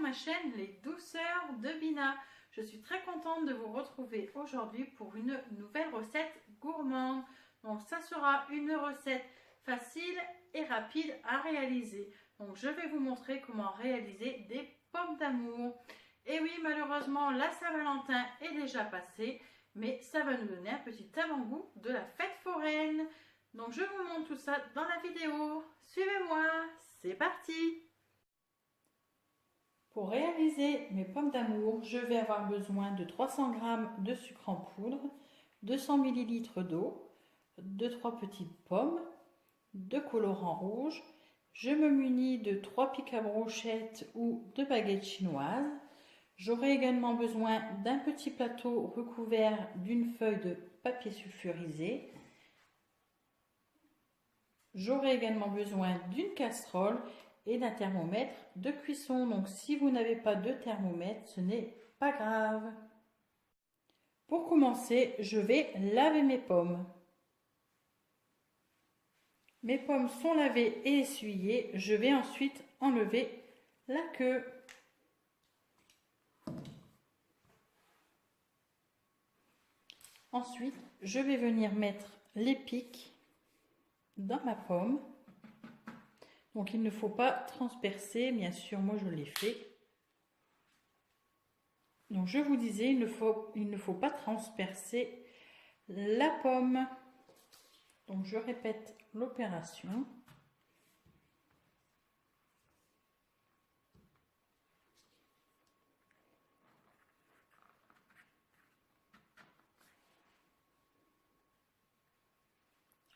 ma chaîne Les Douceurs de Bina. Je suis très contente de vous retrouver aujourd'hui pour une nouvelle recette gourmande. Donc ça sera une recette facile et rapide à réaliser. Donc je vais vous montrer comment réaliser des pommes d'amour. Et oui, malheureusement la Saint-Valentin est déjà passée, mais ça va nous donner un petit avant-goût de la fête foraine. Donc je vous montre tout ça dans la vidéo. Suivez-moi, c'est parti! Pour réaliser mes pommes d'amour, je vais avoir besoin de 300 g de sucre en poudre, 200 ml d'eau, 2-3 petites pommes, 2 colorants rouges. Je me munis de 3 pics à brochettes ou 2 baguettes chinoises. J'aurai également besoin d'un petit plateau recouvert d'une feuille de papier sulfurisé. J'aurai également besoin d'une casserole et d'un thermomètre de cuisson. Donc si vous n'avez pas de thermomètre, ce n'est pas grave. Pour commencer, je vais laver mes pommes. Mes pommes sont lavées et essuyées. Je vais ensuite enlever la queue. Ensuite, je vais venir mettre les pics dans ma pomme. Donc il ne faut pas transpercer, bien sûr, moi je l'ai fait. Donc je vous disais, il ne faut pas transpercer la pomme. Donc je répète l'opération.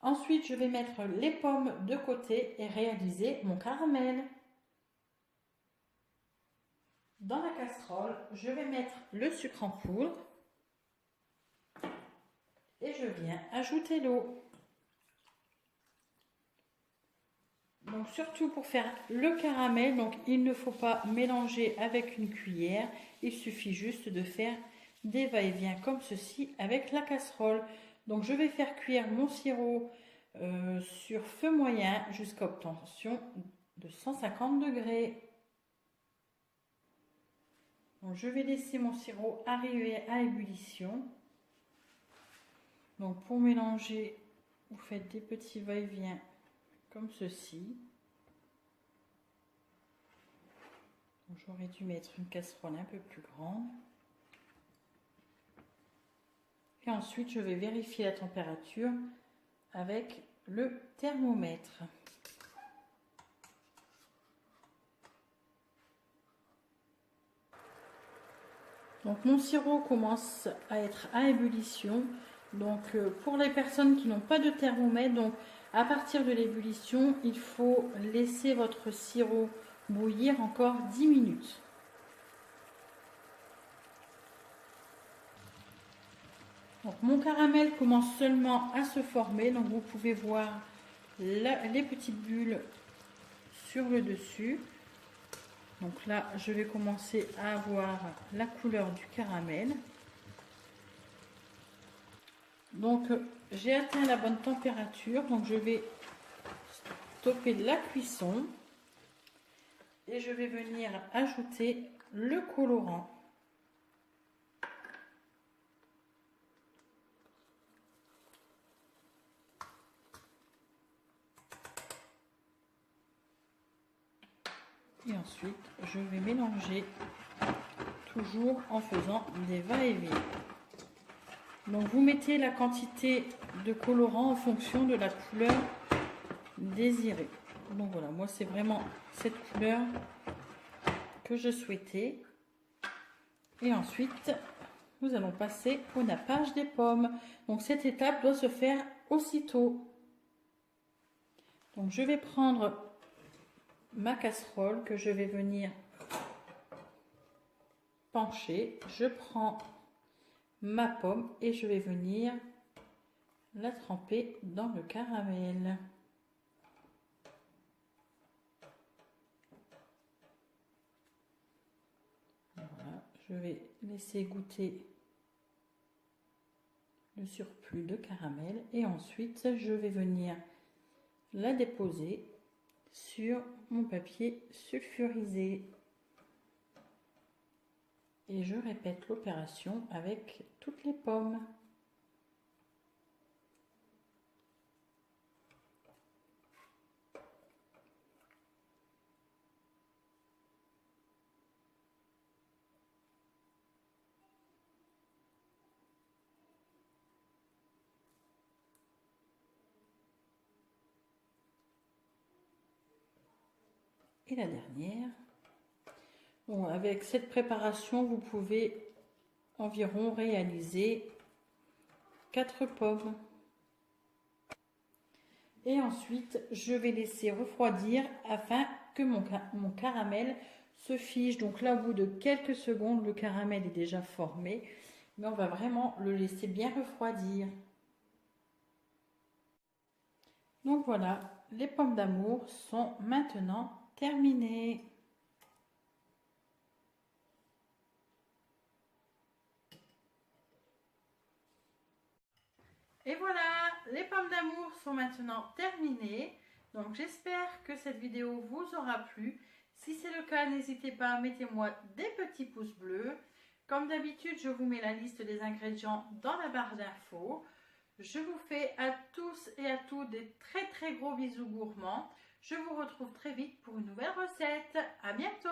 Ensuite, je vais mettre les pommes de côté et réaliser mon caramel. Dans la casserole, je vais mettre le sucre en poudre et je viens ajouter l'eau. Donc surtout pour faire le caramel, donc il ne faut pas mélanger avec une cuillère, il suffit juste de faire des va-et-vient comme ceci avec la casserole. Donc je vais faire cuire mon sirop sur feu moyen jusqu'à obtention de 150 degrés. Donc je vais laisser mon sirop arriver à ébullition. Donc pour mélanger, vous faites des petits va-et-vient comme ceci. J'aurais dû mettre une casserole un peu plus grande. Et ensuite, je vais vérifier la température avec le thermomètre. Donc mon sirop commence à être à ébullition. Donc pour les personnes qui n'ont pas de thermomètre, donc à partir de l'ébullition, il faut laisser votre sirop bouillir encore 10 minutes. Donc mon caramel commence seulement à se former, donc vous pouvez voir les petites bulles sur le dessus. Donc là, je vais commencer à avoir la couleur du caramel. Donc j'ai atteint la bonne température, donc je vais stopper la cuisson et je vais venir ajouter le colorant. Et ensuite, je vais mélanger toujours en faisant des va-et-vient. Donc vous mettez la quantité de colorant en fonction de la couleur désirée. Donc voilà, moi c'est vraiment cette couleur que je souhaitais. Et ensuite, nous allons passer au nappage des pommes. Donc cette étape doit se faire aussitôt. Donc je vais prendre ma casserole que je vais venir pencher. Je prends ma pomme et je vais venir la tremper dans le caramel. Voilà, je vais laisser goûter le surplus de caramel et ensuite je vais venir la déposer sur mon papier sulfurisé. Et je répète l'opération avec toutes les pommes. Et la dernière. Bon, avec cette préparation, vous pouvez environ réaliser 4 pommes. Et ensuite, je vais laisser refroidir afin que mon caramel se fige. Donc là, au bout de quelques secondes, le caramel est déjà formé. Mais on va vraiment le laisser bien refroidir. Donc voilà, les pommes d'amour sont maintenant terminées. Et voilà, les pommes d'amour sont maintenant terminées. Donc j'espère que cette vidéo vous aura plu. Si c'est le cas, n'hésitez pas, mettez-moi des petits pouces bleus. Comme d'habitude, je vous mets la liste des ingrédients dans la barre d'infos. Je vous fais à tous et à toutes des très gros bisous gourmands. Je vous retrouve très vite pour une nouvelle recette. À bientôt!